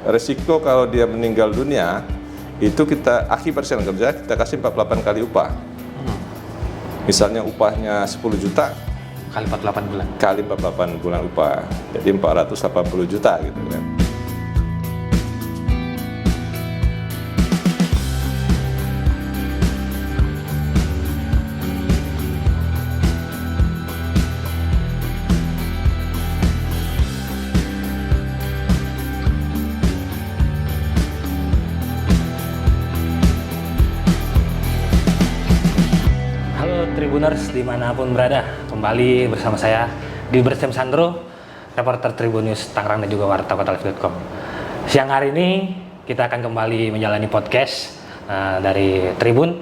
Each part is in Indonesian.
resiko kalau dia meninggal dunia itu kita akibat silang kerja kita kasih 48 kali upah. Misalnya upahnya 10 juta Kali 48 bulan. kali 48 bulan upah, jadi 480 juta gitu kan. Tribuners dimanapun berada, kembali bersama saya di Bersem Sandro, reporter Tribun News Tangerang dan juga warta kotalive.com. Siang hari ini kita akan kembali menjalani podcast dari Tribun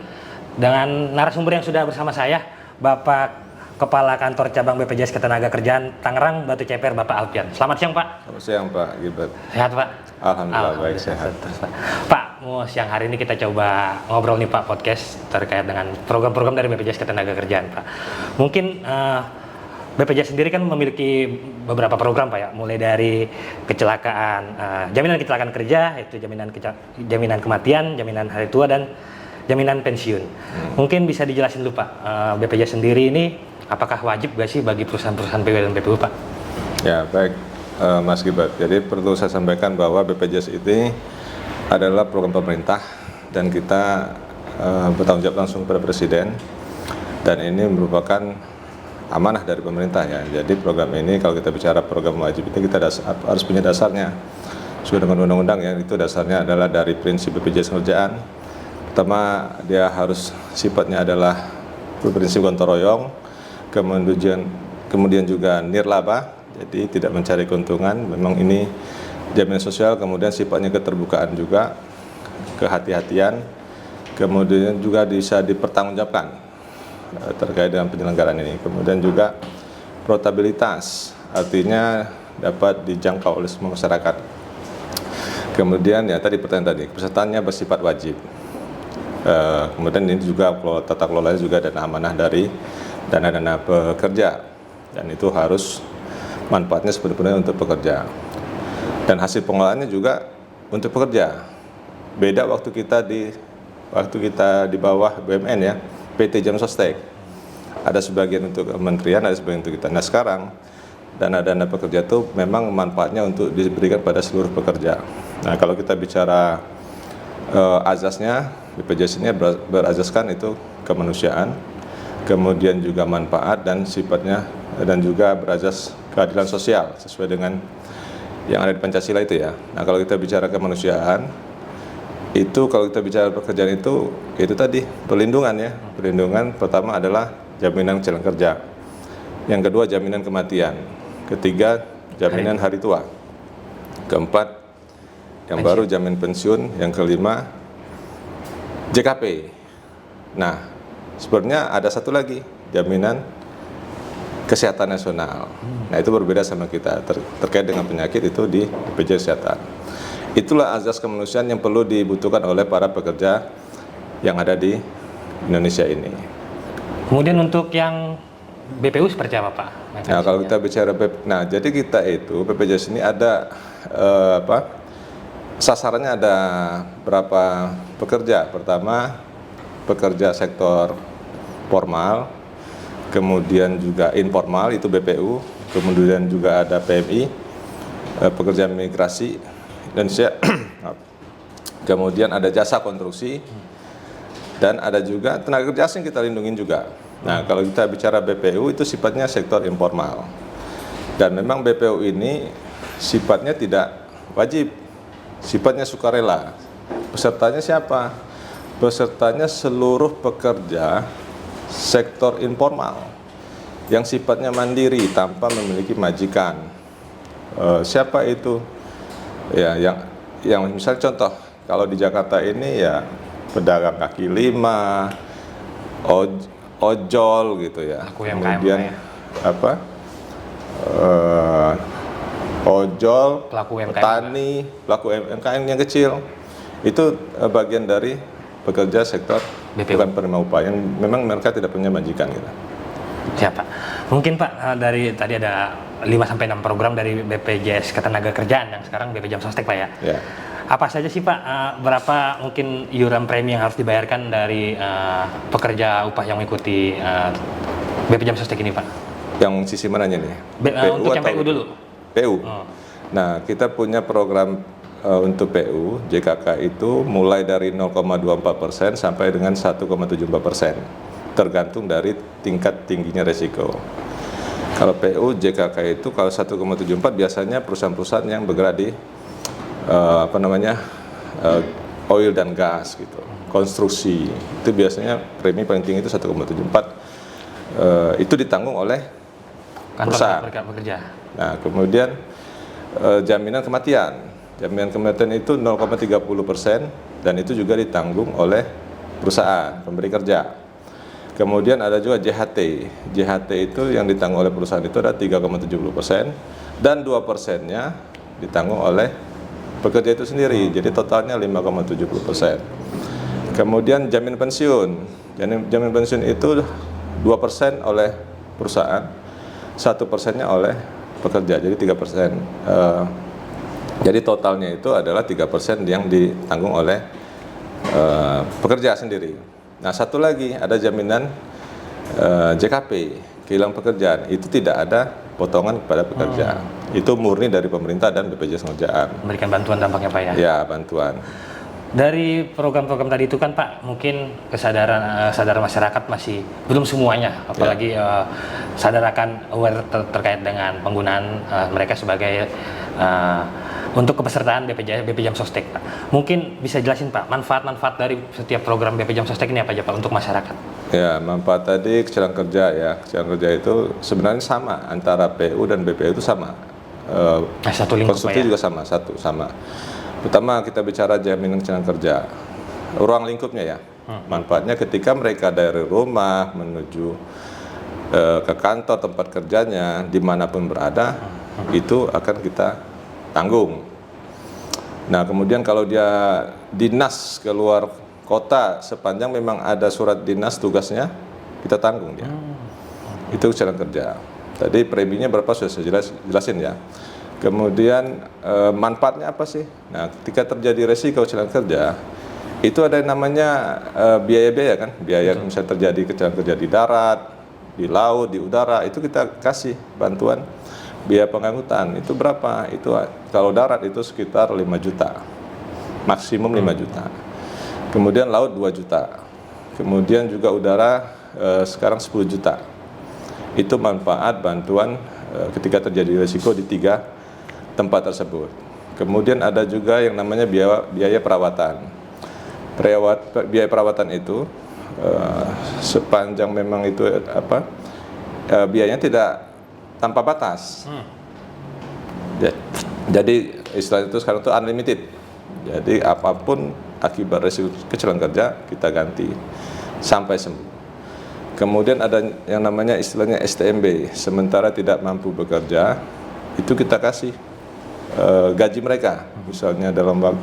dengan narasumber yang sudah bersama saya, Bapak Kepala Kantor Cabang BPJS Ketenagakerjaan Tangerang Batu Ceper, Bapak Alfian. Selamat siang, Pak. Selamat siang, Pak Gilbert. Sehat, Pak? Alhamdulillah baik, sehat. Pak, siang hari ini kita coba ngobrol nih Pak, podcast terkait dengan program-program dari BPJS Ketenagakerjaan, Pak. Mungkin BPJS sendiri kan memiliki beberapa program, Pak ya, mulai dari kecelakaan, jaminan kecelakaan kerja, yaitu jaminan kematian, jaminan hari tua, dan jaminan pensiun. Mungkin bisa dijelasin dulu Pak, BPJS sendiri ini apakah wajib gak sih bagi perusahaan-perusahaan PW dan PPU, Pak? Ya, baik Mas Gilbert. Jadi perlu saya sampaikan bahwa BPJS ini adalah program pemerintah dan kita bertanggung jawab langsung kepada Presiden, dan ini merupakan amanah dari pemerintah ya. Jadi program ini, kalau kita bicara program wajib itu kita harus punya dasarnya sesuai dengan undang-undang ya. Itu dasarnya adalah dari prinsip BPJS Kerjaan. Pertama, dia harus sifatnya adalah berprinsip gotong royong, kemudian juga nirlaba, jadi tidak mencari keuntungan. Memang ini jaminan sosial, kemudian sifatnya keterbukaan juga, kehati-hatian, kemudian juga bisa dipertanggungjawabkan terkait dengan penyelenggaraan ini. Kemudian juga portabilitas, artinya dapat dijangkau oleh semua masyarakat. Kemudian ya tadi pertanyaan tadi, pesertanya bersifat wajib. Kemudian ini juga tata kelolanya juga dana amanah dari dana-dana pekerja, dan itu harus manfaatnya sebenarnya untuk pekerja, dan hasil pengelolaannya juga untuk pekerja. Beda waktu kita di bawah BUMN ya, PT Jam Sostek, ada sebagian untuk kementerian, ada sebagian untuk kita. Nah sekarang dana-dana pekerja itu memang manfaatnya untuk diberikan pada seluruh pekerja. Nah kalau kita bicara azasnya, BPJS ini berazaskan itu kemanusiaan, kemudian juga manfaat dan sifatnya, dan juga berazas keadilan sosial sesuai dengan yang ada di Pancasila itu ya. Nah kalau kita bicara kemanusiaan itu, kalau kita bicara pekerjaan itu tadi perlindungan ya. Perlindungan pertama adalah jaminan kecelakaan kerja, yang kedua jaminan kematian, ketiga jaminan hari tua, keempat yang baru jamin pensiun, yang kelima JKP. Nah sebenarnya ada satu lagi, jaminan kesehatan nasional. Nah itu berbeda sama kita, terkait dengan penyakit itu di BPJS Kesehatan. Itulah azas kemanusiaan yang perlu dibutuhkan oleh para pekerja yang ada di Indonesia ini. Kemudian untuk yang BPU seperti apa Pak? Nah kalau kita bicara jadi kita itu BPJS ini ada sasarannya ada berapa pekerja. Pertama, pekerja sektor formal, kemudian juga informal itu BPU, kemudian juga ada PMI, pekerja migrasi Indonesia, kemudian ada jasa konstruksi, dan ada juga tenaga kerja asing kita lindungin juga. Nah kalau kita bicara BPU itu sifatnya sektor informal, dan memang BPU ini sifatnya tidak wajib, sifatnya sukarela. Pesertanya siapa? Pesertanya seluruh pekerja sektor informal yang sifatnya mandiri tanpa memiliki majikan. Siapa itu? Ya, yang misalnya contoh kalau di Jakarta ini ya pedagang kaki lima, ojol gitu ya. Kemudian ojol, petani, pelaku UMKM yang kecil, itu bagian dari pekerja sektor bukan penerima upah yang memang mereka tidak punya majikan gitu. Siap Pak. Mungkin Pak dari tadi ada 5 sampai 6 program dari BPJS Ketenagakerjaan yang sekarang BPJS Sostek Pak ya. Ya. Apa saja sih Pak, berapa mungkin iuran premi yang harus dibayarkan dari pekerja upah yang mengikuti BPJS Sostek ini Pak? Yang sisi mananya nih? Untuk yang PU dulu. PU. Oh. Nah, kita punya program untuk PU JKK itu mulai dari 0,24% sampai dengan 1,74%, tergantung dari tingkat tingginya resiko. Kalau PU JKK itu kalau 1,74 biasanya perusahaan-perusahaan yang bergerak di oil dan gas gitu, konstruksi, itu biasanya premi paling tinggi itu 1,74, itu ditanggung oleh perusahaan. Pekerja. Nah, kemudian jaminan kematian itu 0,30% dan itu juga ditanggung oleh perusahaan pemberi kerja. Kemudian ada juga JHT itu yang ditanggung oleh perusahaan itu ada 3,70% dan 2%-nya ditanggung oleh pekerja itu sendiri, jadi totalnya 5,70%. Kemudian jaminan pensiun itu 2% oleh perusahaan, 1%-nya oleh pekerja, jadi 3%. Jadi totalnya itu adalah 3% yang ditanggung oleh pekerja sendiri. Nah, satu lagi ada jaminan JKP, kehilangan pekerjaan, itu tidak ada potongan kepada pekerja. Itu murni dari pemerintah dan BPJS Kerjaan. Memberikan bantuan dampaknya Pak ya? Ya, bantuan. Dari program-program tadi itu kan Pak, mungkin kesadaran masyarakat masih belum semuanya, apalagi sadar akan aware terkait dengan penggunaan mereka sebagai untuk kepesertaan BPJS Sostek Pak. Mungkin bisa jelasin Pak, manfaat-manfaat dari setiap program BPJS Sostek ini apa aja Pak untuk masyarakat? Ya, manfaat tadi kecelakaan kerja ya. Kecelakaan kerja itu sebenarnya sama antara PU dan BPU itu sama. Satu lingkup konstruksi Pak ya? juga sama. Pertama kita bicara jaminan kecelakaan kerja, ruang lingkupnya ya. Manfaatnya ketika mereka dari rumah menuju ke kantor tempat kerjanya dimanapun berada, itu akan kita tanggung. Nah, kemudian kalau dia dinas keluar kota sepanjang memang ada surat dinas tugasnya, kita tanggung dia. Itu kecelakaan kerja. Tadi preminya berapa sudah saya jelasin ya. Kemudian manfaatnya apa sih? Nah, ketika terjadi resiko kecelakaan kerja, itu ada yang namanya biaya-biaya kan, biaya misalnya terjadi kecelakaan kerja di darat, di laut, di udara, itu kita kasih bantuan biaya pengangkutan. Itu berapa? Itu kalau darat itu sekitar 5 juta, maksimum 5 juta. Kemudian laut 2 juta. Kemudian juga udara sekarang 10 juta. Itu manfaat bantuan ketika terjadi risiko di 3 tempat tersebut. Kemudian ada juga yang namanya biaya perawatan. Biaya perawatan itu sepanjang memang itu biayanya tidak tanpa batas. Jadi istilah itu sekarang itu unlimited. Jadi apapun akibat risiko kecelakaan kerja kita ganti sampai sembuh. Kemudian ada yang namanya istilahnya STMB, sementara tidak mampu bekerja, itu kita kasih gaji mereka. Misalnya dalam 6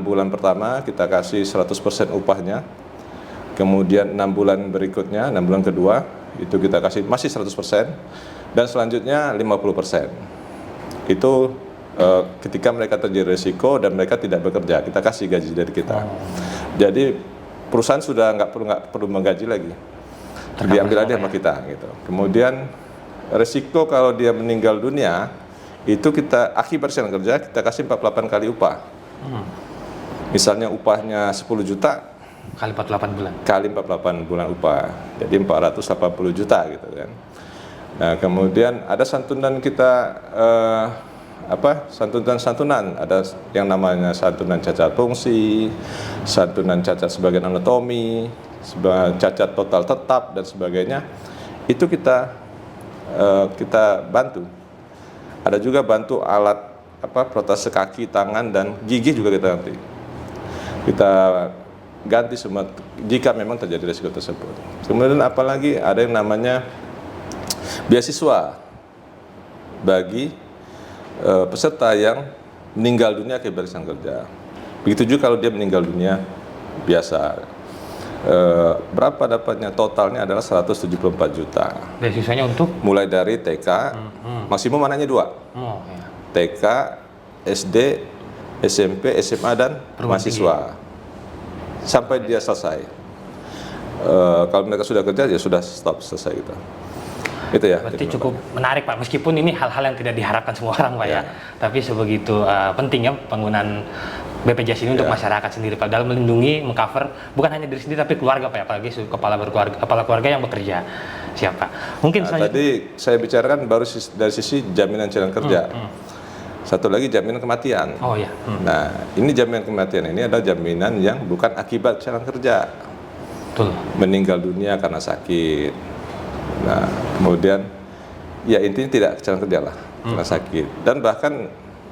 bulan pertama kita kasih 100% upahnya. Kemudian 6 bulan berikutnya, 6 bulan kedua itu kita kasih masih 100% dan selanjutnya 50%. Itu ketika mereka terjadi risiko dan mereka tidak bekerja, kita kasih gaji dari kita. Jadi perusahaan sudah nggak perlu menggaji lagi, diambil aja sama kita gitu. Kemudian risiko kalau dia meninggal dunia itu kita akibat kecelakaan kerja kita kasih 48 kali upah. Misalnya upahnya 10 juta kali 48 bulan. Kali 48 bulan upah. Jadi 480 juta gitu kan. Nah, kemudian ada santunan kita santunan, ada yang namanya santunan cacat fungsi, santunan cacat sebagian anatomi, cacat total tetap dan sebagainya. Itu kita bantu. Ada juga bantu alat protese kaki, tangan dan gigi juga kita ganti semua jika memang terjadi risiko tersebut. Kemudian apalagi ada yang namanya beasiswa bagi peserta yang meninggal dunia akibat kecelakaan kerja. Begitu juga kalau dia meninggal dunia biasa. Berapa dapatnya? Totalnya adalah 174 juta. Beasiswanya untuk? Mulai dari TK, maksimum anaknya 2. Oh, ya. TK, SD, SMP, SMA, dan mahasiswa. Sampai dia selesai. Kalau mereka sudah kerja, ya sudah stop, selesai gitu. Itu ya. Berarti cukup menarik Pak, meskipun ini hal-hal yang tidak diharapkan semua orang Pak ya. Tapi sebegitu pentingnya penggunaan BPJS ini untuk masyarakat sendiri Pak, dalam melindungi, mengcover bukan hanya diri sendiri tapi keluarga Pak ya, apalagi kepala keluarga yang bekerja. Siapa? Mungkin tadi saya bicarakan baru dari sisi jaminan cicilan kerja. Satu lagi jaminan kematian. Oh ya. Nah, ini jaminan kematian ini adalah jaminan yang bukan akibat cicilan kerja. Betul. Meninggal dunia karena sakit. Nah, kemudian ya intinya tidak cicilan kerja lah, karena sakit. Dan bahkan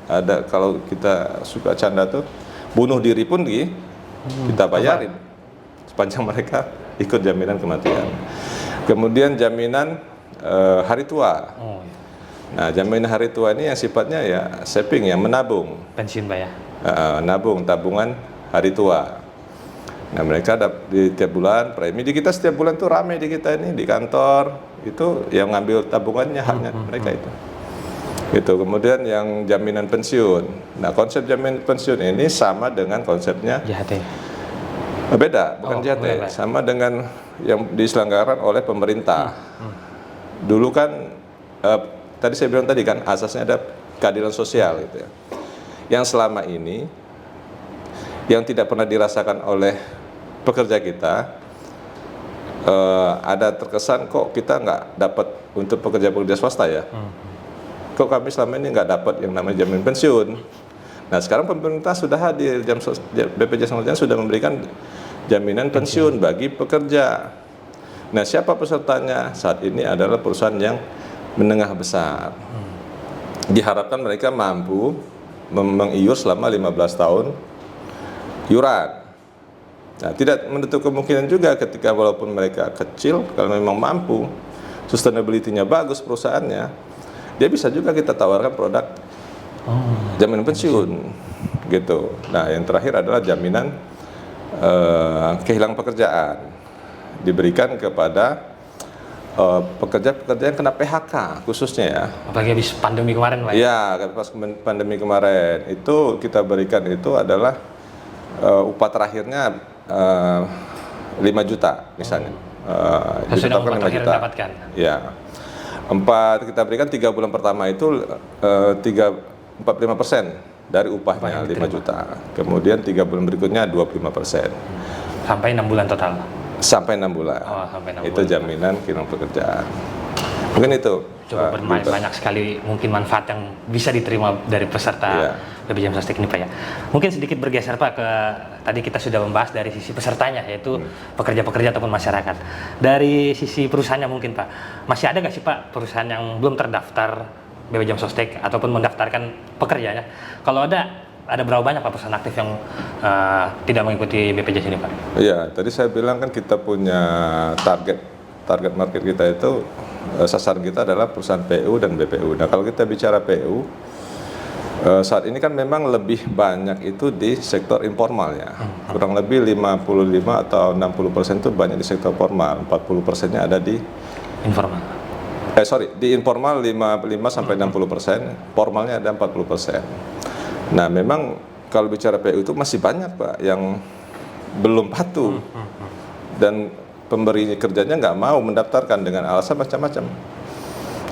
ada, kalau kita suka canda tuh, bunuh diri pun kita bayarin sepanjang mereka ikut jaminan kematian. Kemudian jaminan hari tua. Oh, ya. Nah, jaminan hari tua ini yang sifatnya ya saving, yang menabung. Pensiun Pak ya. Nabung, tabungan hari tua. Nah, mereka di tiap bulan premi di kita, setiap bulan tuh rame di kita ini di kantor itu yang ngambil tabungannya, haknya mereka itu. Gitu. Kemudian yang jaminan pensiun. Nah, konsep jaminan pensiun ini sama dengan konsepnya JHT. Beda, bukan JHT. Sama dengan yang diselenggarakan oleh pemerintah. Dulu kan tadi saya bilang tadi kan asasnya ada keadilan sosial gitu ya. Yang selama ini yang tidak pernah dirasakan oleh pekerja kita, ada terkesan kok kita nggak dapat untuk pekerja-pekerja swasta ya. Kok kami selama ini nggak dapat yang namanya jaminan pensiun. Nah, sekarang pemerintah sudah hadir, BPJS sudah memberikan jaminan pensiun bagi pekerja. Nah, siapa pesertanya? Saat ini adalah perusahaan yang menengah besar. Diharapkan mereka mampu mengiur selama 15 tahun iuran. Nah, tidak menutup kemungkinan juga ketika walaupun mereka kecil, kalau memang mampu, sustainability-nya bagus perusahaannya, dia bisa juga kita tawarkan produk jaminan pensiun gitu. Nah, yang terakhir adalah jaminan kehilangan pekerjaan, diberikan kepada pekerja-pekerja yang kena PHK khususnya ya. Apalagi habis pandemi kemarin Pak. Iya, pas pandemi kemarin itu kita berikan itu adalah upah terakhirnya 5 juta misalnya. Sesuai 5 juta. Dapatkan. Ya. Kita berikan 3 bulan pertama itu 45% dari upahnya 5 juta. Kemudian 3 bulan berikutnya 25%. Sampai 6 bulan total. Sampai 6 bulan. Oh, sampai 6 itu bulan. Jaminan kehilangan pekerjaan. Mungkin itu. Coba banyak sekali mungkin manfaat yang bisa diterima dari peserta BPJS Sostek ini Pak ya. Mungkin sedikit bergeser Pak ke tadi kita sudah membahas dari sisi pesertanya, yaitu pekerja-pekerja ataupun masyarakat. Dari sisi perusahaannya mungkin Pak, masih ada nggak sih Pak perusahaan yang belum terdaftar BPJS Sostek ataupun mendaftarkan pekerjanya? Kalau ada berapa banyak Pak perusahaan aktif yang tidak mengikuti BPJS ini Pak? Iya, tadi saya bilang kan kita punya target market kita itu, sasaran kita adalah perusahaan PU dan BPU. Nah, kalau kita bicara PU, saat ini kan memang lebih banyak itu di sektor informal ya. Kurang lebih 55 atau 60% itu banyak di sektor formal, 40%-nya ada di informal. Di informal 55 sampai 60%, formalnya ada 40%. Nah, memang kalau bicara PU itu masih banyak Pak yang belum patuh. Dan pemberi kerjanya nggak mau mendaftarkan dengan alasan macam-macam.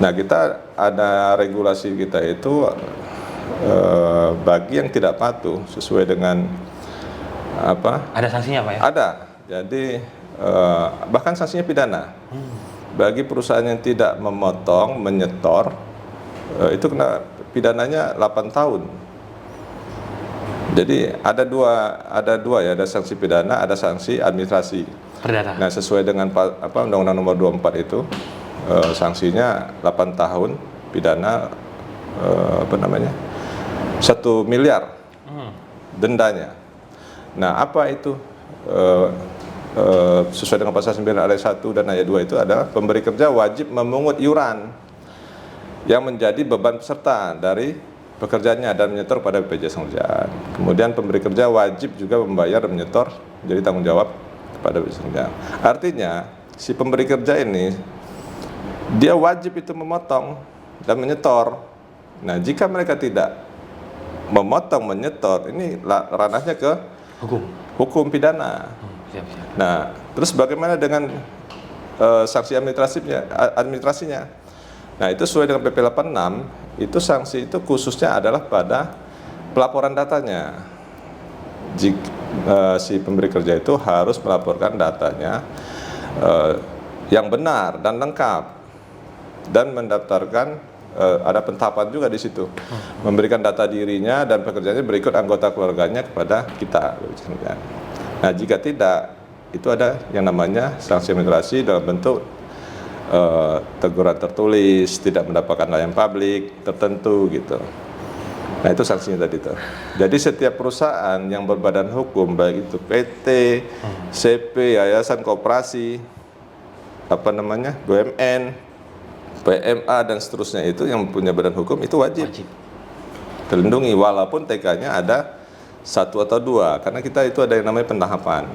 Nah, kita ada regulasi kita itu bagi yang tidak patuh sesuai dengan apa? Ada sanksinya Pak ya? Ada. Jadi bahkan sanksinya pidana. Bagi perusahaan yang tidak memotong, menyetor, itu kena pidananya 8 tahun. Jadi ada dua ya, ada sanksi pidana, ada sanksi administrasi. Perdata. Nah, sesuai dengan Undang-Undang Nomor 24 itu sanksinya 8 tahun pidana 1 miliar dendanya. Nah, apa itu? Sesuai dengan pasal 9 ayat 1 dan ayat 2 itu adalah pemberi kerja wajib memungut iuran yang menjadi beban peserta dari pekerjaannya dan menyetor pada BPJS Kesehatan. Kemudian pemberi kerja wajib juga membayar dan menyetor, jadi tanggung jawab pada BPJS Kerja. Artinya si pemberi kerja ini dia wajib itu memotong dan menyetor. Nah, jika mereka tidak memotong, menyetor, ini ranahnya ke hukum pidana. Siap. Nah, terus bagaimana dengan sanksi administrasinya? Nah, itu sesuai dengan PP 86, itu sanksi itu khususnya adalah pada pelaporan datanya. Jika si pemberi kerja itu harus melaporkan datanya yang benar dan lengkap dan mendaftarkan, ada pentahapan juga di situ, memberikan data dirinya dan pekerjaannya berikut anggota keluarganya kepada kita. Nah, jika tidak, itu ada yang namanya sanksi administrasi dalam bentuk teguran tertulis, tidak mendapatkan layanan publik tertentu gitu. Nah, itu sanksinya tadi tuh. Jadi setiap perusahaan yang berbadan hukum, baik itu PT, CP, yayasan, koperasi, BUMN, PMA dan seterusnya, itu yang punya badan hukum itu wajib terlindungi, walaupun TK-nya ada 1 atau 2, karena kita itu ada yang namanya pentahapan.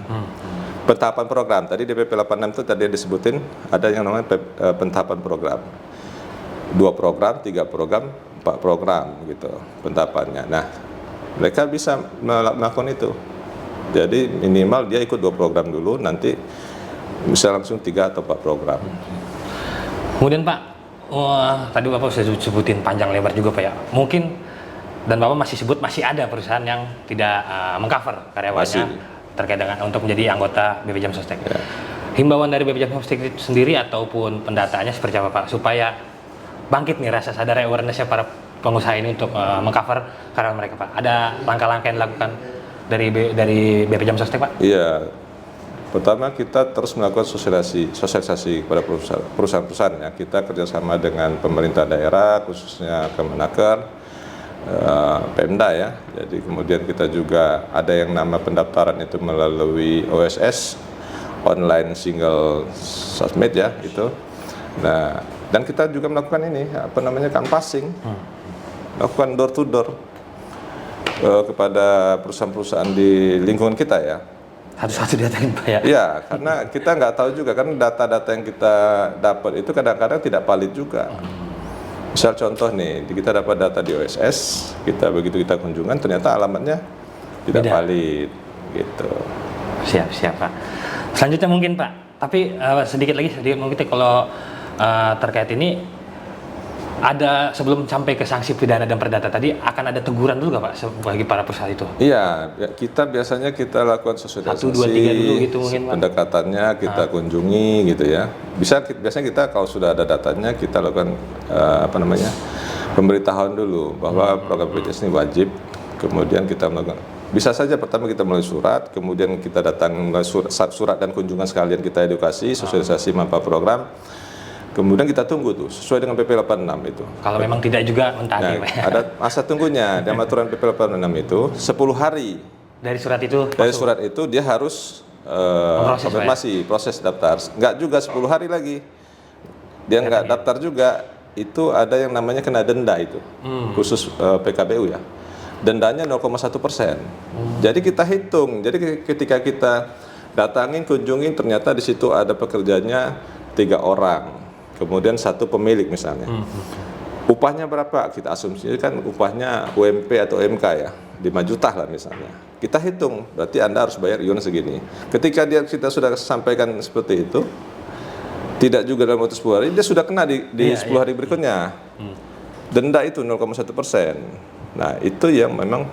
Pentahapan program, tadi di PP 86 itu tadi disebutin ada yang namanya pentahapan program. 2 program, 3 program, 4 program gitu pentahapannya. Nah, mereka bisa melakukan itu. Jadi minimal dia ikut 2 program dulu, nanti bisa langsung 3 atau 4 program. Kemudian Pak, tadi Bapak sudah sebutin panjang lebar juga Pak ya. Mungkin dan Bapak masih sebut masih ada perusahaan yang tidak mengcover karyawannya terkait dengan untuk menjadi anggota BPJS Sostek. Ya. Himbauan dari BPJS Sostek sendiri ataupun pendataannya seperti apa Pak, supaya bangkit nih rasa sadar awareness-nya para pengusaha ini untuk mengcover karyawan mereka Pak. Ada langkah-langkah yang dilakukan dari BPJS Sostek Pak? Iya. Pertama, kita terus melakukan sosialisasi kepada perusahaan-perusahaan ya. Kita kerjasama dengan pemerintah daerah, khususnya Kemenaker, Pemda ya. Jadi kemudian kita juga ada yang nama pendaftaran itu melalui OSS, online single submit ya itu. Nah, dan kita juga melakukan ini canvassing, melakukan door to door kepada perusahaan-perusahaan di lingkungan kita ya. Satu-satu didatangin Pak ya? Iya, karena kita nggak tahu juga kan data-data yang kita dapat itu kadang-kadang tidak valid juga. Misal contoh nih, kita dapat data di OSS, begitu kita kunjungan ternyata alamatnya tidak valid, gitu. Siap Pak. Selanjutnya mungkin Pak, tapi sedikit mungkin kalau terkait ini ada sebelum sampai ke sanksi pidana dan perdata tadi akan ada teguran dulu nggak Pak bagi para perusahaan itu? Iya, kita biasanya lakukan sosialisasi, 1, 2, 3 dulu gitu mungkin Pak. Pendekatannya kita kunjungi gitu ya. Biasanya kita kalau sudah ada datanya kita lakukan pemberitahuan dulu bahwa program BPJS ini wajib. Kemudian kita melakukan, bisa saja pertama kita melalui surat, kemudian kita datang melalui surat dan kunjungan sekalian kita edukasi, sosialisasi manfaat program. Kemudian kita tunggu tuh sesuai dengan PP 86 itu. Kalau memang tidak juga mentaati, Nah, ada masa tunggunya. Dalam aturan PP 86 itu 10 hari. Dari surat itu? Dari surat itu dia harus konfirmasi, proses daftar. Enggak juga 10 hari lagi. Dia enggak daftar juga, itu ada yang namanya kena denda itu. Khusus PKBU ya. Dendanya 0,1%. Jadi kita hitung. Jadi ketika kita datangin, kunjungin, ternyata di situ ada pekerjanya 3 orang. Kemudian 1 pemilik misalnya. Upahnya berapa? Kita asumsikan kan upahnya UMP atau UMK ya, 5 juta lah misalnya. Kita hitung, berarti Anda harus bayar iuran segini. Ketika kita sudah sampaikan seperti itu, tidak juga dalam waktu 10 hari, dia sudah kena di 10 hari berikutnya. Denda itu 0,1%. Nah, itu yang memang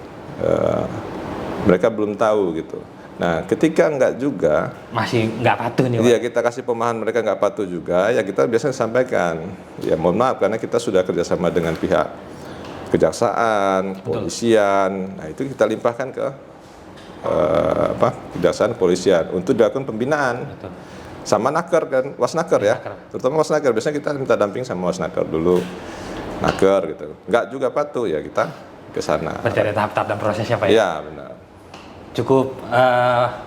mereka belum tahu gitu. Nah, ketika enggak juga, masih enggak patuh nih Pak. Iya, kita kasih pemahaman mereka enggak patuh juga, ya kita biasanya sampaikan, ya mohon maaf karena kita sudah kerjasama dengan pihak kejaksaan, kepolisian. Nah, itu kita limpahkan ke kejaksaan, kepolisian untuk dilakukan pembinaan. Sama naker kan, wasnaker ya, terutama wasnaker. Biasanya kita minta damping sama wasnaker dulu, naker gitu. Enggak juga patuh ya kita ke sana. Berarti ada tahap-tahap dan prosesnya Pak ya? Iya, benar. Cukup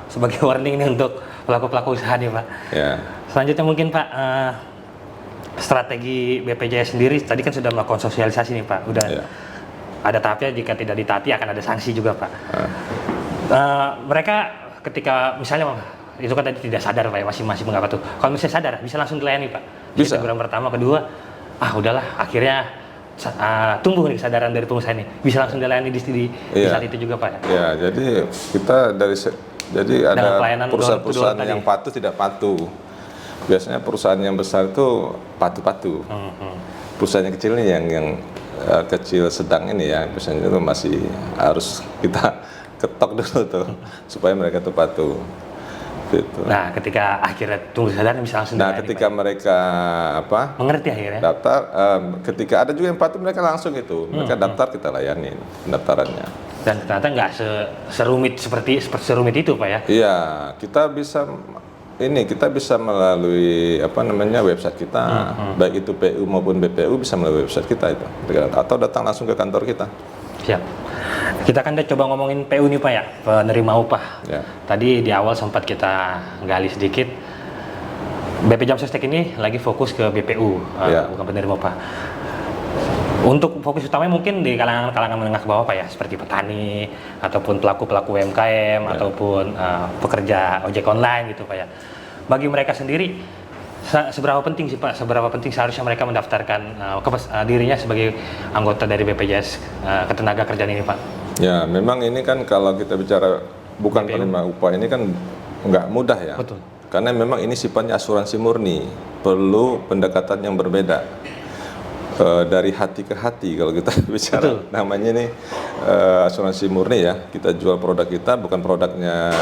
sebagai warning nih untuk pelaku-pelaku usaha nih Pak. Ya. Selanjutnya mungkin Pak, strategi BPJS sendiri tadi kan sudah melakukan sosialisasi nih Pak. Udah ada tahapnya, jika tidak ditaati akan ada sanksi juga Pak. Mereka ketika misalnya itu kan tadi tidak sadar Pak ya, masih mengapa tuh. Kalau misalnya sadar, bisa langsung dilayani Pak? Bisa. Teguran pertama, kedua, udahlah akhirnya tumbuh nih kesadaran dari pengusaha ini. Bisa langsung dilayani di Iya. saat itu juga Pak ya? Ya, jadi kita jadi Dengan ada pelayanan perusahaan-perusahaan door-to-door yang tadi. patuh tidak patuh. Biasanya perusahaan yang besar itu patuh-patuh. Perusahaan yang kecil ini yang kecil sedang ini ya, biasanya itu masih harus kita ketok dulu tuh supaya mereka tuh patuh. Gitu. Nah, ketika akhirnya tumbuh kesadaran bisa langsung Nah, dilayani, ketika Pak. mereka Mengerti akhirnya. daftar, ketika ada juga yang patuh mereka langsung itu, mereka daftar kita layanin pendaftarannya. Dan ternyata nggak serumit seperti serumit itu Pak ya? Iya, kita bisa melalui website kita, baik itu PU maupun BPU bisa melalui website kita itu, atau datang langsung ke kantor kita. Siap. Kita kan udah coba ngomongin PU nih Pak ya, penerima upah. Ya. Tadi di awal sempat kita gali sedikit. BP Jam Sostek ini lagi fokus ke BPU, Ya. bukan penerima upah. Untuk fokus utamanya mungkin di kalangan menengah ke bawah Pak ya, seperti petani, ataupun pelaku-pelaku UMKM, ataupun pekerja ojek online gitu Pak ya. Bagi mereka sendiri, seberapa penting sih Pak, seberapa penting seharusnya mereka mendaftarkan dirinya sebagai anggota dari BPJS Ketenagakerjaan ini Pak? Ya, memang ini kan kalau kita bicara bukan penerima upah ini kan nggak mudah ya. Betul. Karena memang ini sifatnya asuransi murni, perlu pendekatan yang berbeda. Dari hati ke hati kalau kita bicara. Betul. Namanya ini asuransi murni ya. Kita jual produk kita bukan produknya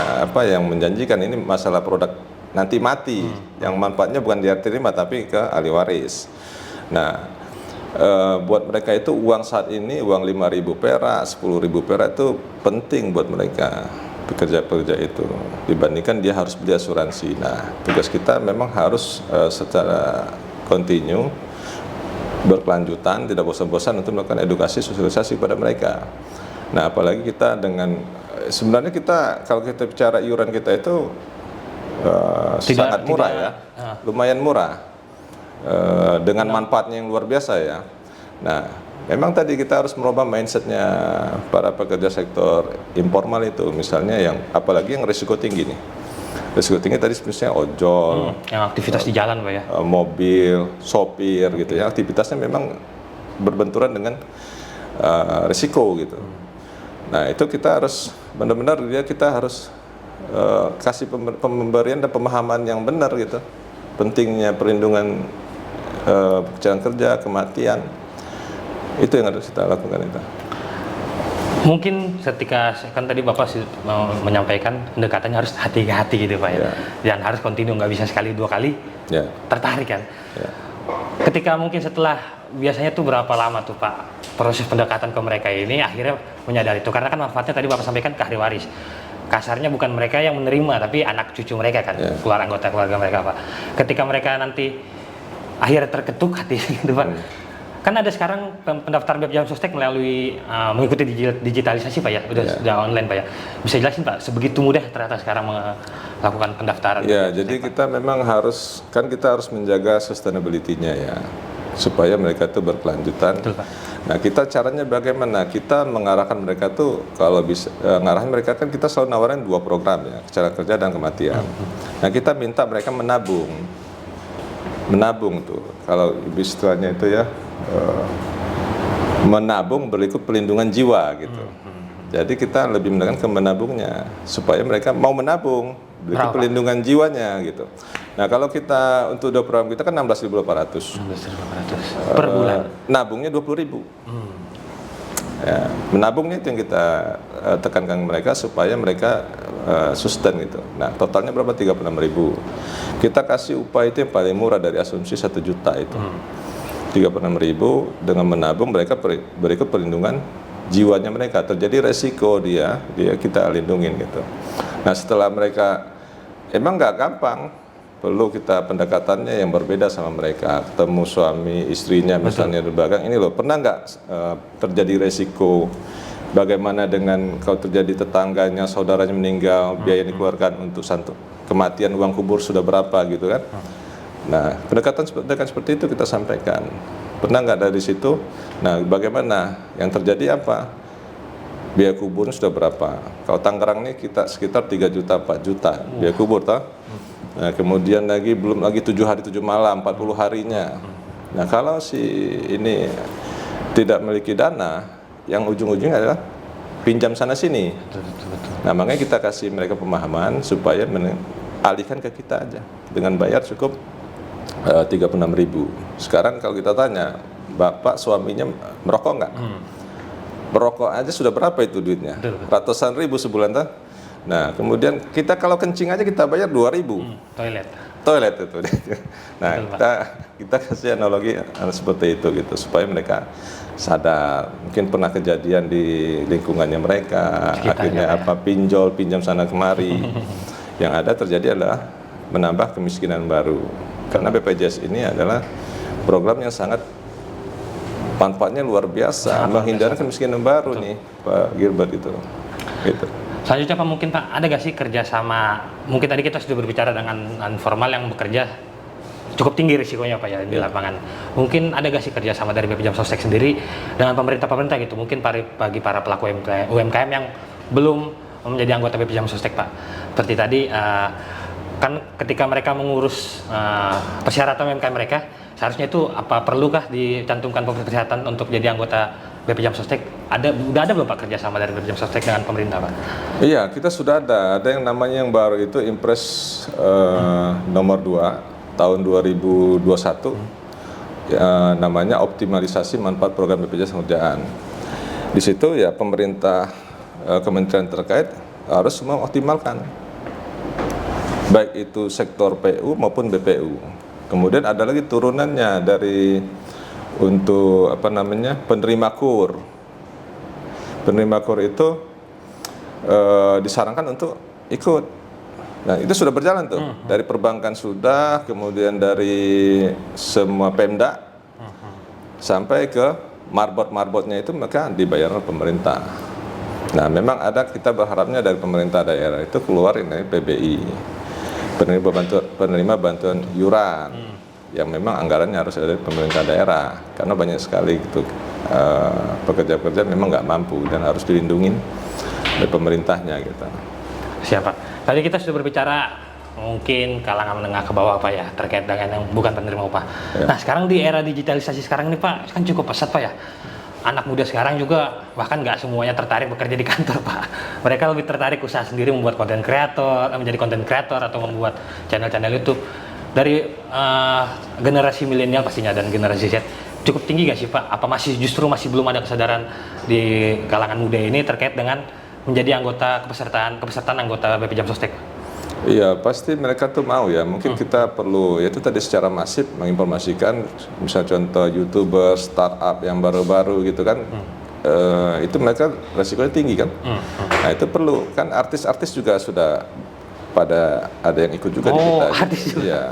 yang menjanjikan, ini masalah produk nanti mati. Yang manfaatnya bukan dia terima tapi ke ahli waris. Nah, buat mereka itu uang saat ini, uang 5.000 perak, 10.000 perak itu penting buat mereka pekerja-pekerja itu, dibandingkan dia harus beli asuransi. Nah, tugas kita memang harus secara kontinu, berkelanjutan, tidak bosan-bosan untuk melakukan edukasi sosialisasi pada mereka. Nah, apalagi kita sebenarnya kita kalau kita bicara iuran kita itu sangat murah ya, lumayan murah, dengan manfaatnya yang luar biasa ya. Nah, memang tadi kita harus merubah mindsetnya para pekerja sektor informal itu, misalnya yang apalagi yang risiko tinggi nih. Risiko tinggi tadi misalnya ojol, Yang aktivitas di jalan Pak ya? mobil, sopir gitu ya, aktivitasnya memang berbenturan dengan risiko gitu. Nah, itu kita harus benar-benar kita harus kasih pemberian dan pemahaman yang benar gitu, pentingnya perlindungan kecelakaan kerja, kematian, itu yang harus kita lakukan itu. Mungkin ketika kan tadi Bapak menyampaikan pendekatannya harus hati ke hati gitu Pak ya, dan harus kontinu, nggak bisa sekali dua kali tertarik kan. Ketika mungkin setelah biasanya tuh berapa lama tuh Pak proses pendekatan ke mereka ini akhirnya menyadari itu, karena kan manfaatnya tadi Bapak sampaikan ke ahli waris. Kasarnya bukan mereka yang menerima tapi anak cucu mereka kan, anggota keluarga mereka Pak. Ketika mereka nanti akhirnya terketuk hati gitu Pak. Kan ada sekarang pendaftar BPJS Jam Sostek melalui mengikuti digitalisasi Pak ya, sudah online Pak ya. Bisa jelasin Pak, sebegitu mudah ternyata sekarang melakukan pendaftaran? Ya, jadi kita memang kita harus menjaga sustainability-nya ya, supaya mereka itu berkelanjutan. Betul, Pak. Nah, kita caranya bagaimana? Kita mengarahkan mereka tuh, kalau bisa ngarahin mereka kan kita selalu nawarin 2 program ya, kecelakaan kerja dan kematian. Nah, kita minta mereka menabung tuh, kalau istilahnya itu ya, menabung berikut perlindungan jiwa gitu. Jadi kita lebih menekan ke menabungnya supaya mereka mau menabung berikut perlindungan jiwanya gitu. Nah, kalau kita untuk 2 program kita kan 16.800. 16.800 per bulan. Nabungnya 20.000. Ya, menabungnya itu yang kita tekankan mereka supaya mereka sustain gitu. Nah, totalnya berapa? 36.000. Kita kasih upah itu yang paling murah dari asumsi 1 juta itu. 36.000 dengan menabung mereka berikut perlindungan jiwanya mereka. Terjadi resiko dia kita lindungin gitu. Nah, setelah mereka emang nggak gampang, perlu kita pendekatannya yang berbeda sama mereka. Ketemu suami istrinya misalnya di belakang, ini loh pernah nggak terjadi resiko, bagaimana dengan kalau terjadi tetangganya, saudaranya meninggal, biaya yang dikeluarkan untuk kematian, uang kubur sudah berapa gitu kan. Nah, pendekatan seperti itu kita sampaikan. Pernah nggak dari situ? Nah, bagaimana yang terjadi apa? biaya kuburnya sudah berapa. Kalau Tangerang ini kita sekitar 3 juta 4 juta biaya kubur toh. Nah, kemudian lagi belum lagi 7 hari 7 malam 40 harinya. Nah, kalau si ini tidak memiliki dana, yang ujung-ujungnya adalah pinjam sana sini. Betul. Nah, makanya kita kasih mereka pemahaman supaya alihkan ke kita aja dengan bayar cukup 36.000. Sekarang kalau kita tanya, bapak suaminya merokok nggak? Merokok aja sudah berapa itu duitnya? Betul. Ratusan ribu sebulan tuh. Nah, kemudian kita kalau kencing aja kita bayar 2.000. Toilet itu. Nah, kita kasih analogi seperti itu gitu supaya mereka sadar. Mungkin pernah kejadian di lingkungannya mereka, akhirnya pinjam sana kemari. Yang ada terjadi adalah menambah kemiskinan baru. Karena BPJS ini adalah program yang sangat manfaatnya luar biasa, menghindari kemiskinan baru nih, Pak Gilbert itu. Gitu. Selanjutnya Pak, mungkin Pak, ada gak sih kerjasama, mungkin tadi kita sudah berbicara dengan informal yang bekerja cukup tinggi risikonya Pak ya di lapangan. Mungkin ada gak sih kerjasama dari BP Jam Sostek sendiri dengan pemerintah gitu, mungkin bagi para pelaku UMKM yang belum menjadi anggota BP Jam Sostek Pak. Seperti tadi, kan ketika mereka mengurus persyaratan UMKM mereka, seharusnya itu perlukah dicantumkan protokol kesehatan untuk jadi anggota BP Jam Sostek? Udah ada belum Pak kerjasama dari BP Jam Sostek dengan pemerintah Pak? Iya, kita sudah ada yang namanya yang baru itu Impres nomor 2 tahun 2021, namanya optimalisasi manfaat program BPJS Kerjaan. Di situ ya pemerintah, kementerian terkait harus semua optimalkan, baik itu sektor PU maupun BPU. Kemudian ada lagi turunannya dari untuk penerima KUR. Penerima KUR itu disarankan untuk ikut. Nah, itu sudah berjalan tuh. Dari perbankan sudah, kemudian dari semua Pemda sampai ke marbot-marbotnya itu maka dibayar oleh pemerintah. Nah, memang kita berharapnya dari pemerintah daerah itu keluar ini PBI. Penerima bantuan iuran yang memang anggarannya harus ada dari pemerintah daerah karena banyak sekali gitu pekerja-pekerja memang nggak mampu dan harus dilindungi oleh pemerintahnya gitu. Siapa? Tadi kita sudah berbicara mungkin kalangan menengah ke bawah Pak ya terkait dengan yang bukan penerima upah. Ya. Nah, sekarang di era digitalisasi sekarang ini Pak kan cukup pesat Pak ya. Anak muda sekarang juga bahkan nggak semuanya tertarik bekerja di kantor Pak. Mereka lebih tertarik usaha sendiri, membuat konten kreator, menjadi konten kreator atau membuat channel-channel YouTube. Dari generasi milenial pastinya dan generasi Z cukup tinggi nggak sih Pak? Apa justru masih belum ada kesadaran di kalangan muda ini terkait dengan menjadi anggota kepesertaan anggota BP Jam Sostek? Iya, pasti mereka tuh mau ya. Mungkin kita perlu, yaitu tadi secara masif menginformasikan, misalnya contoh YouTuber, startup yang baru-baru gitu kan, itu mereka resikonya tinggi kan. Nah, itu perlu, kan artis-artis juga sudah pada ada yang ikut juga di kita. Artis juga? Ya.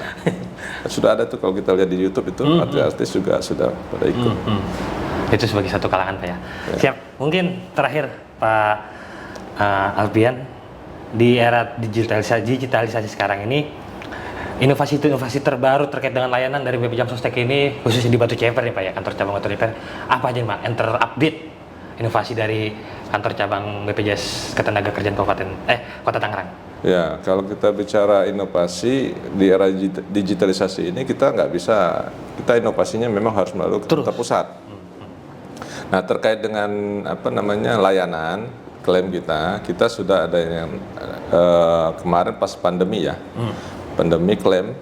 Sudah ada tuh kalau kita lihat di YouTube itu, artis-artis juga sudah pada ikut. Itu sebagai satu kalangan Pak ya. Siap, mungkin terakhir Pak Alfian, di era digitalisasi sekarang ini, inovasi terbaru terkait dengan layanan dari BP Jam Sostek ini, khususnya di Batu Ceper nih Pak ya, kantor cabang Batu Ceper, apa aja Pak yang terupdate inovasi dari kantor cabang BPJS Ketenagakerjaan Kota Tangerang? Ya, kalau kita bicara inovasi di era digitalisasi ini, kita inovasinya memang harus melalui kantor pusat. Nah, terkait dengan layanan klaim kita sudah ada yang kemarin pas pandemi ya, pandemi klaim,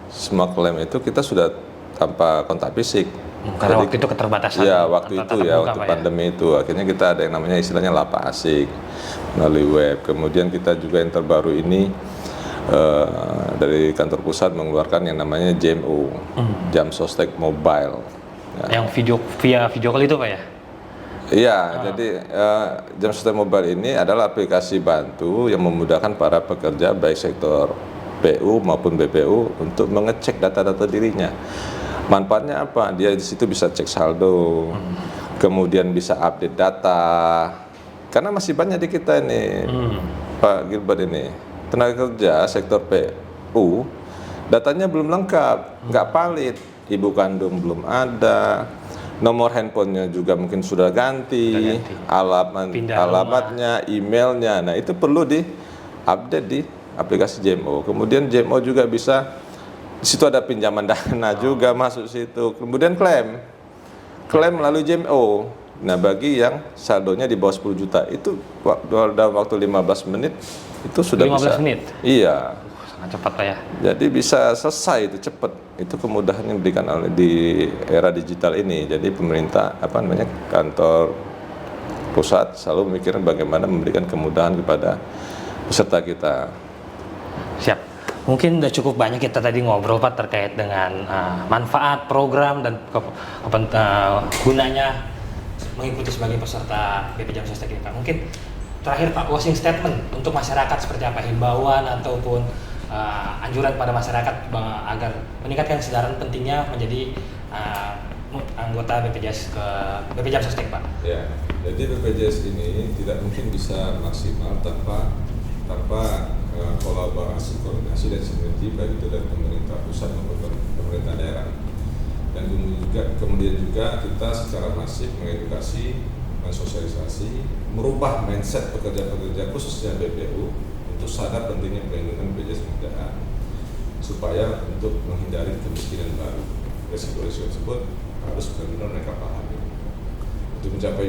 semua klaim itu kita sudah tanpa kontak fisik. Karena waktu itu keterbatasan. Ya, waktu pandemi itu akhirnya kita ada yang namanya istilahnya lapak asik melalui web. Kemudian kita juga yang terbaru ini dari kantor pusat mengeluarkan yang namanya JMO, Jam Sostek Mobile. Ya. Yang via video call itu Pak ya? Iya, jadi Jam Sostek Mobile ini adalah aplikasi bantu yang memudahkan para pekerja baik sektor PU maupun BPU untuk mengecek data-data dirinya. Manfaatnya apa? Dia di situ bisa cek saldo, kemudian bisa update data. Karena masih banyak di kita ini, Pak Gilbert ini, tenaga kerja sektor PU, datanya belum lengkap, nggak valid, ibu kandung belum ada. nomor handphonenya juga mungkin sudah ganti, Pindah alamatnya, emailnya. Nah itu perlu di-update di aplikasi JMO. Kemudian JMO juga bisa, di situ ada pinjaman dana juga masuk situ. Kemudian klaim melalui JMO. Nah bagi yang saldonya di bawah 10 juta itu dalam waktu 15 menit itu sudah 15 bisa. menit? Iya. Sangat cepat Pak ya. Jadi bisa selesai itu cepat. Itu kemudahan yang diberikan oleh di era digital ini. Jadi pemerintah kantor pusat selalu memikirkan bagaimana memberikan kemudahan kepada peserta kita. Siap. Mungkin udah cukup banyak kita tadi ngobrol Pak terkait dengan manfaat program dan gunanya mengikuti sebagai peserta BP Jam Sostek ini Pak. Mungkin terakhir Pak, closing statement untuk masyarakat seperti apa, himbauan ataupun anjuran pada masyarakat agar meningkatkan kesadaran pentingnya menjadi anggota BPJS BP Jam Sostek Pak. Ya, jadi BPJS ini tidak mungkin bisa maksimal tanpa kolaborasi, koordinasi dan sinergi baik itu dari pemerintah pusat maupun pemerintah daerah. Dan kemudian juga kita secara masif mengedukasi, mensosialisasi, merubah mindset pekerja-pekerja khususnya BPU untuk sadar pentingnya perlindungan BPJS Kesehatan supaya untuk menghindari kemiskinan baru. Risiko-risiko tersebut harus benar-benar mereka pahami. Untuk mencapai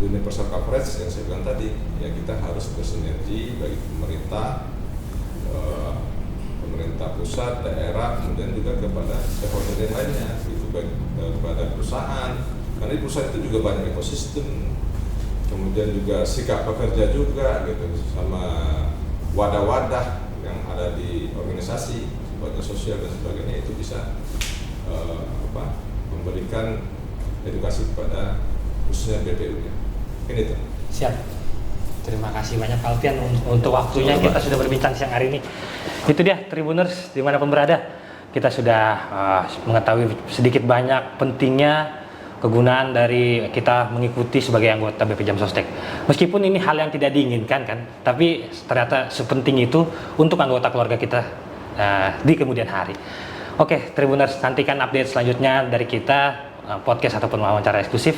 universal coverage yang saya bilang tadi, ya kita harus bersinergi bagi pemerintah pusat, daerah, kemudian juga kepada stakeholder yang lainnya, gitu, baik kepada perusahaan, karena di perusahaan itu juga banyak ekosistem, kemudian juga sikap pekerja juga, gitu, sama wadah-wadah yang ada di organisasi, badan sosial dan sebagainya itu bisa memberikan edukasi kepada khususnya BPU-nya. Ini tuh. Siap. Terima kasih banyak Pak Alfian untuk waktunya. Kita sudah berbincang siang hari ini. Itu dia Tribuners dimanapun berada. Kita sudah mengetahui sedikit banyak pentingnya kegunaan dari kita mengikuti sebagai anggota BP Jam Sostek. Meskipun ini hal yang tidak diinginkan kan, tapi ternyata sepenting itu untuk anggota keluarga kita di kemudian hari. Oke, Tribuners, nantikan update selanjutnya dari kita, podcast ataupun wawancara eksklusif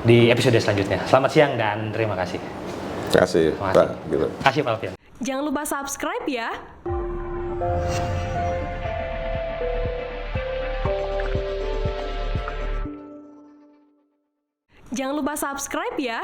di episode selanjutnya. Selamat siang dan terima kasih. Terima kasih, Pak. Terima kasih Pak Alfian. Jangan lupa subscribe ya. Jangan lupa subscribe ya.